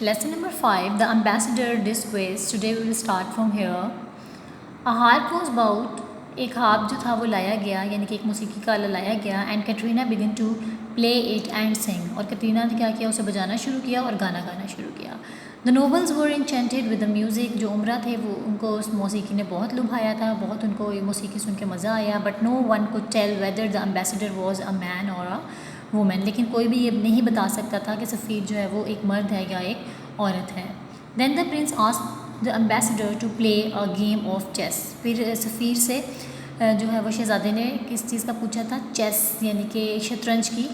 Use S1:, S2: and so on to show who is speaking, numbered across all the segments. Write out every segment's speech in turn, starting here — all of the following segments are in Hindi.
S1: Lesson number 5, the ambassador discourse. Today we will start from here. A harp was bought. एक हार्प जो था वो लाया गया, यानी कि एक मौसीकी का आला लाया गया. And Katrina begin to play it and sing. और कैटरीना ने क्या किया, उसे बजाना शुरू किया और गाना गाना शुरू किया. The nobles were enchanted with the music. जो उमरा थे वो उनको उस मौसीकी ने बहुत लुभाया था, बहुत उनको ये मौसीकी सुन के मज़ा आया. But no one could tell whether the ambassador was a man or a women. लेकिन कोई भी ये नहीं बता सकता था कि सफ़ीर जो है वो एक मर्द है या एक औरत है. Then the prince asked the ambassador to play a game of chess. फिर सफ़ीर से जो है वो शहज़ादे ने किस चीज़ का पूछा था, चेस यानी कि शतरंज की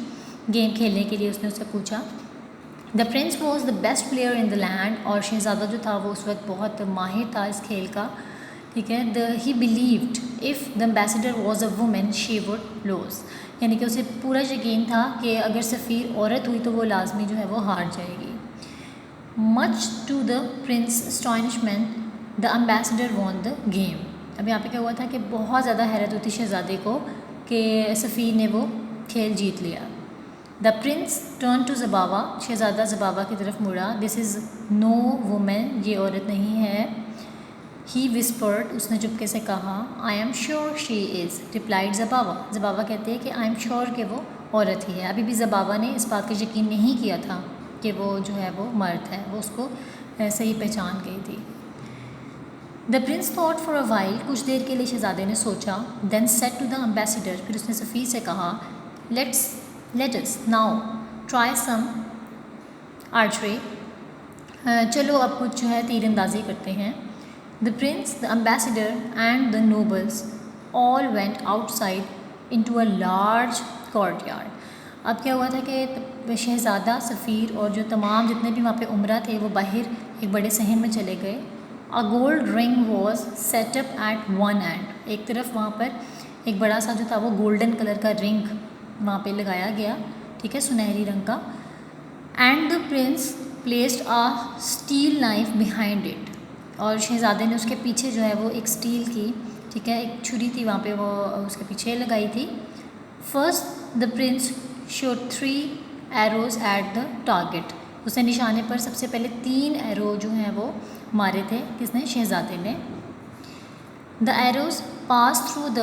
S1: गेम खेलने के लिए उसने उससे पूछा. The Prince was the best player in the land. और शहज़ादा जो था वो उस वक्त बहुत माहिर था इस खेल का, ठीक है. He believed if the ambassador was a woman she would lose. यानी कि उसे पूरा यकीन था कि अगर सफ़ीर औरत हुई तो वो लाजमी जो है वो हार जाएगी. Much to the prince astonishment the ambassador won the game. अब यहाँ पे क्या हुआ था कि बहुत ज़्यादा हैरत होती शहज़ादे को कि सफ़ीर ने वो खेल जीत लिया. The prince turn to Zabava. शहज़ादा ज़बावा की तरफ मुड़ा. This is no women. ये औरत नहीं है. He whispered. उसने चुपके से कहा. I am sure she is. Replied Zabava. Zabava कहते हैं कि आई एम श्योर कि वो औरत ही है. अभी भी ज़बावा ने इस बात का यकीन नहीं किया था कि वो जो है वो मर्द है, वो उसको सही पहचान गई थी. The prince thought for a while. कुछ देर के लिए शहज़ादे ने सोचा. Then said to the ambassador. फिर उसने सफ़ीर से कहा, let us now try some archery. चलो अब कुछ जो है तीरंदाजी करते हैं. The prince, the ambassador and the nobles all went outside into a large courtyard. अब क्या हुआ था कि शहज़ादा, सफ़ीर और जो तमाम जितने भी वहाँ पे उमरा थे वो बाहर एक बड़े सहन में चले गए. A gold ring was set up at one end. एक तरफ वहाँ पर एक बड़ा सा जो था वो गोल्डन कलर का रिंग वहाँ पे लगाया गया, ठीक है, सुनहरी रंग का. And the Prince placed a steel knife behind it. और शहज़ादे ने उसके पीछे जो है वो एक स्टील की, ठीक है, एक छुरी थी वहाँ पे वो उसके पीछे लगाई थी. First the Prince shot 3 arrows at the target. उसने निशाने पर सबसे पहले 3 एरो जो हैं वो मारे थे. किसने? शहज़ादे ने. The arrows pass through the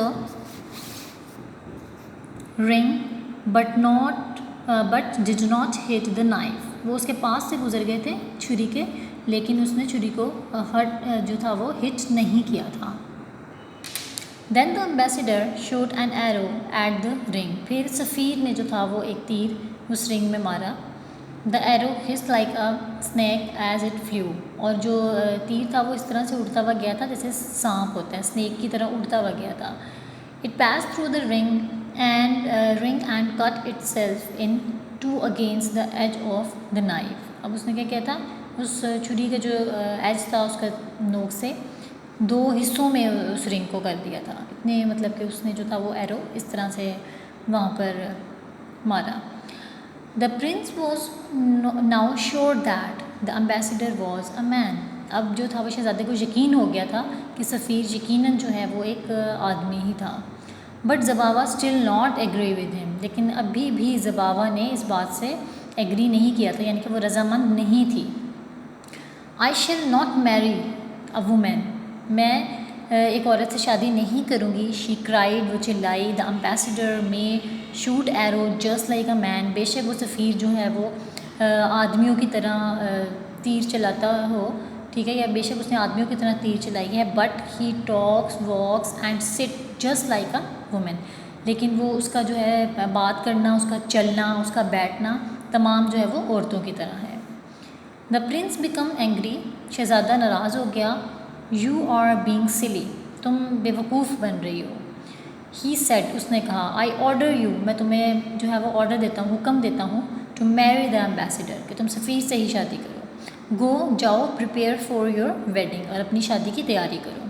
S1: ring but did not hit the knife. वो उसके पास से गुजर गए थे छुरी के, लेकिन उसने छुरी को जो था वो हिट नहीं किया था. Then the ambassador shot an arrow at the ring. फिर सफ़ीर ने जो था वो एक तीर उस रिंग में मारा. The arrow hissed like a snake as it flew. और जो तीर था वो इस तरह से उड़ता हुआ गया था जैसे सांप होता है, स्नैक की तरह उड़ता हुआ गया था. It pass through the ring and cut itself into against the edge of the knife. अब उसने क्या किया था, उस छुरी का जो एज था उसका नोक से 2 हिस्सों में उस रिंग को कर दिया था. इतने मतलब कि उसने जो था वो एरो इस तरह से वहाँ पर मारा. The Prince was now sure that the ambassador was a man. अब जो था वो शहज़ादे को यकीन हो गया था कि सफ़ीर यकीनन जो है वो एक आदमी ही था. But Zabava still not agree with him. लेकिन अभी भी ज़बावा ने इस बात से एग्री नहीं किया था, यानी कि वो रजामंद नहीं थी. I shall not marry a women. मैं एक औरत से शादी नहीं करूँगी. She cried. वो चिल्लाई. द एम्बेसडर में shoot arrow just like a man. बेशक वो सफ़ीर जो है वो आदमियों की तरह तीर चलाता हो, ठीक है, या बेशक उसने आदमियों की तरह तीर चलाई है. But he talks walks and sit just like a women. लेकिन वो उसका जो है बात करना, उसका चलना, उसका बैठना तमाम जो है वो औरतों की तरह है. The prince become angry. शहज़ादा नाराज़ हो गया. You are being silly. तुम बेवकूफ़ बन रही हो. He said. उसने कहा. I order you. मैं तुम्हें जो है वो ऑर्डर देता हूँ, हुक्म देता हूँ, टू मैरी द एम्बेसडर, कि तुम सफ़ीर से ही शादी करो. गो, जाओ, प्रिपेयर फॉर योर वेडिंग, और अपनी शादी की तैयारी करो.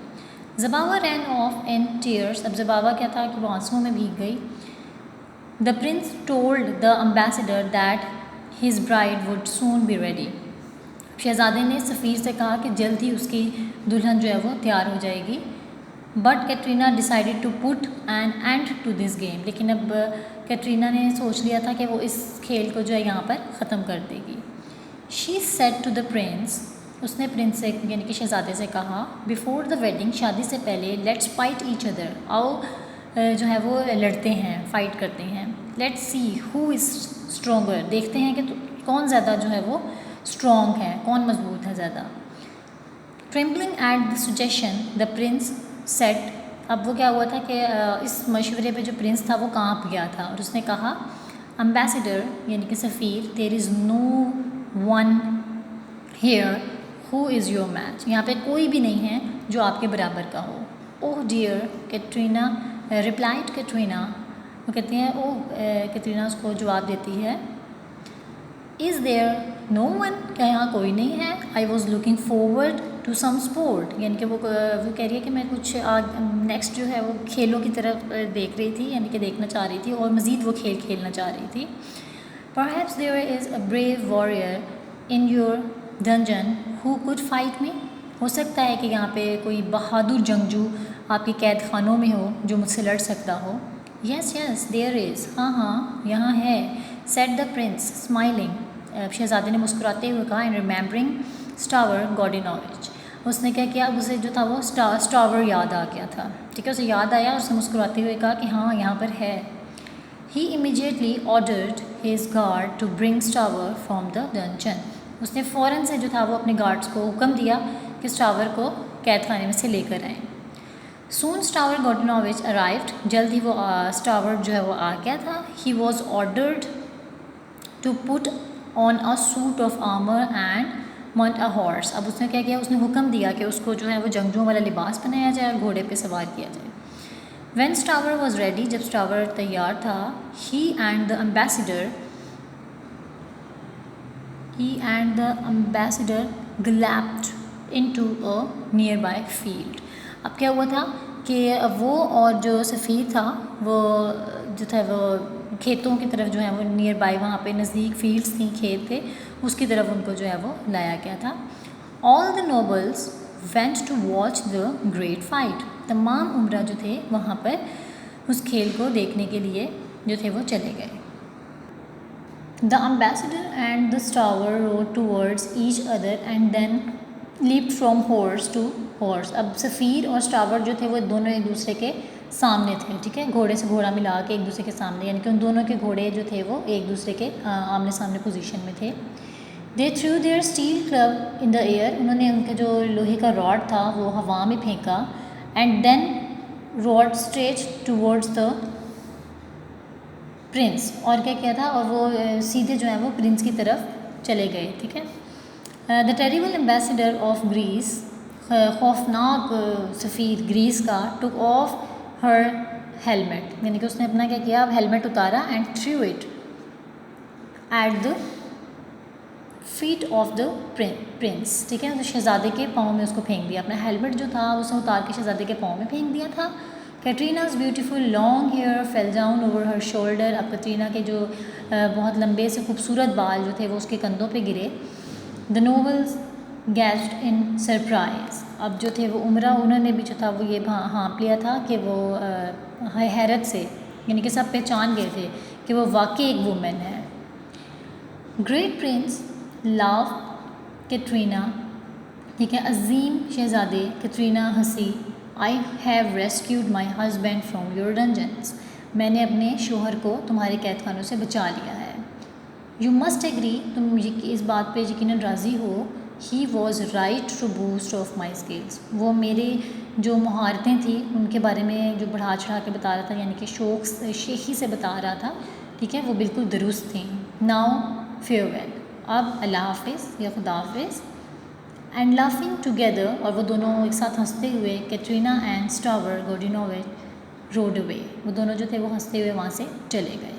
S1: ज़बावा रैन ऑफ इन टीयर्स. अब ज़बावा क्या था कि वो आंसुओं में भीग गई. The prince told the ambassador that his bride would soon be ready. शहज़ादे ने सफ़ीर से कहा कि जल्द ही उसकी दुल्हन जो है वो तैयार हो जाएगी. But Katrina decided to put an end to this game. लेकिन अब कैटरीना ने सोच लिया था कि वो इस खेल को जो है यहाँ पर ख़त्म कर देगी. She said to the prince, उसने प्रिंस से यानी कि शहज़ादे से कहा, बिफोर द वेडिंग, शादी से पहले, लेट्स फाइट ईच अदर, आओ जो है वो लड़ते हैं, फाइट करते हैं। Let's see who is stronger, देखते हैं कि कौन ज़्यादा जो है वो स्ट्रॉन्ग है, कौन मजबूत है ज़्यादा। Trembling at the suggestion the prince said, अब वो क्या हुआ था कि इस मशवरे पे जो प्रिंस था वो कांप गया था और उसने कहा, एम्बेसडर यानी कि सफ़ीर, there is no one here who is your match, यहाँ पे कोई भी नहीं है जो आपके बराबर का हो। Oh dear Katrina, replied Katrina, वो कहती हैं ओह, कैटरीना उसको जवाब देती है, इज़ देयर नो वन, क्या यहाँ कोई नहीं है। I was looking forward to some sport, यानी कि वो कह रही है कि मैं कुछ नेक्स्ट जो है वो खेलों की तरफ देख रही थी, यानी कि देखना चाह रही थी और मज़ीद वो खेल खेलना चाह रही थी। Perhaps there is a brave warrior in your dungeon who could fight me, हो सकता है कि यहाँ पे कोई बहादुर जंगजू आपके कैद खानों में हो जो मुझसे लड़ सकता हो। यस यस देयर इज़, हाँ हाँ यहाँ है। सेड द प्रिंस स्माइलिंग, शहज़ादे ने मुस्कुराते हुए कहा, एंड रिमेंबरिंग स्टावर गॉर्डिनोविच, उसने क्या किया, अब उसे जो था वो स्टावर याद आ गया था, ठीक है, उसे याद आया और उसने मुस्कुराते हुए कहा कि हाँ यहाँ पर है। He immediately ordered his guard to bring Stavr from the dungeon, उसने फ़ौरन से जो था वो अपने गार्ड्स को हुक्म दिया कि स्टावर को कैद खाने में से लेकर आएँ। सून स्टावर गॉर्डिनोविच अराइव्ड, जल्द ही वो स्टावर जो है वो आ गया था। He was ordered to put on a suit of armour and mount a horse, अब उसने क्या किया, उसने हुक्म दिया कि उसको जो है वो जंगजुओं वाला लिबास पहनाया जाए और घोड़े पे सवार किया जाए। व्हेन स्टावर वॉज रेडी, जब स्टावर तैयार था, he and the ambassador galloped into a nearby field, अब क्या हुआ था कि वो और जो सफ़ीर था वो जो था वो खेतों की तरफ जो है वो नियर बाय, वहाँ पे नज़दीक फील्ड्स थी, खेत थे, उसकी तरफ उनको जो है वो लाया गया था। All the nobles went to watch the great fight, तमाम उमरा जो थे वहाँ पर उस खेल को देखने के लिए जो थे वो चले गए। The ambassador and the Stavr rode towards each other and then leaped from horse to horse, अब सफ़ीर और स्टावर जो थे वो दोनों एक दूसरे के सामने थे, ठीक है, घोड़े से घोड़ा मिला के एक दूसरे के सामने, यानी कि उन दोनों के घोड़े जो थे वो एक दूसरे के आमने सामने पोजीशन में थे। They threw their steel clubs in the air, उन्होंने उनके जो लोहे का रॉड था वो हवा में फेंका, and then rod stretch towards the prince, और क्या किया था, और वो सीधे जो है वो प्रिंस की तरफ चले गए, ठीक है। The terrible ambassador of Greece, खौफनाक सफ़ीर ग्रीस का, टुक ऑफ हर हेलमेट, यानी कि उसने अपना क्या किया, अब हेलमेट उतारा, and through it at the feet of the Prince, ठीक है, तो शहज़ादे के पाँव में उसको फेंक दिया, अपना हेलमेट जो था उसने उतार के शहज़ादे के पाँव में फेंक दिया था। Katerina's beautiful long hair fell down over her shoulder, अब कैटरीना के जो बहुत लंबे से खूबसूरत बाल जो थे वो उसके कंधों पे गिरे। The nobles gassed in surprise, अब जो थे वो उमरा, उन्होंने भी जो था वो ये हाँप लिया था कि वो हैरत से, यानी कि सब पहचान गए थे कि वो वाकई एक वुमेन है। ग्रेट प्रिंस लव कैटरीना, ठीक है, अजीम शहज़ादे कैटरीना हंसी, I have rescued my husband from your dungeons, मैंने अपने शोहर को तुम्हारे कैद खानों से बचा लिया है। यू मस्ट एग्री, तुम इस बात पे यकीनन राज़ी हो, he was right to boost of my skills, वो मेरे जो महारतें थी उनके बारे में जो बढ़ा चढ़ा के बता रहा था, यानी कि शेखी से बता रहा था, ठीक है, वो बिल्कुल दुरुस्त थी। नाउ फेयरवेल, अब अल्लाह हाफिज़ या खुदा हाफिज़। एंड लाफिंग टुगेदर, और वो दोनों एक साथ हंसते हुए, कैटरीना एंड स्टावर गॉर्डिनोविच रोड अवे, वो दोनों जो थे वो हंसते हुए वहाँ से चले गए।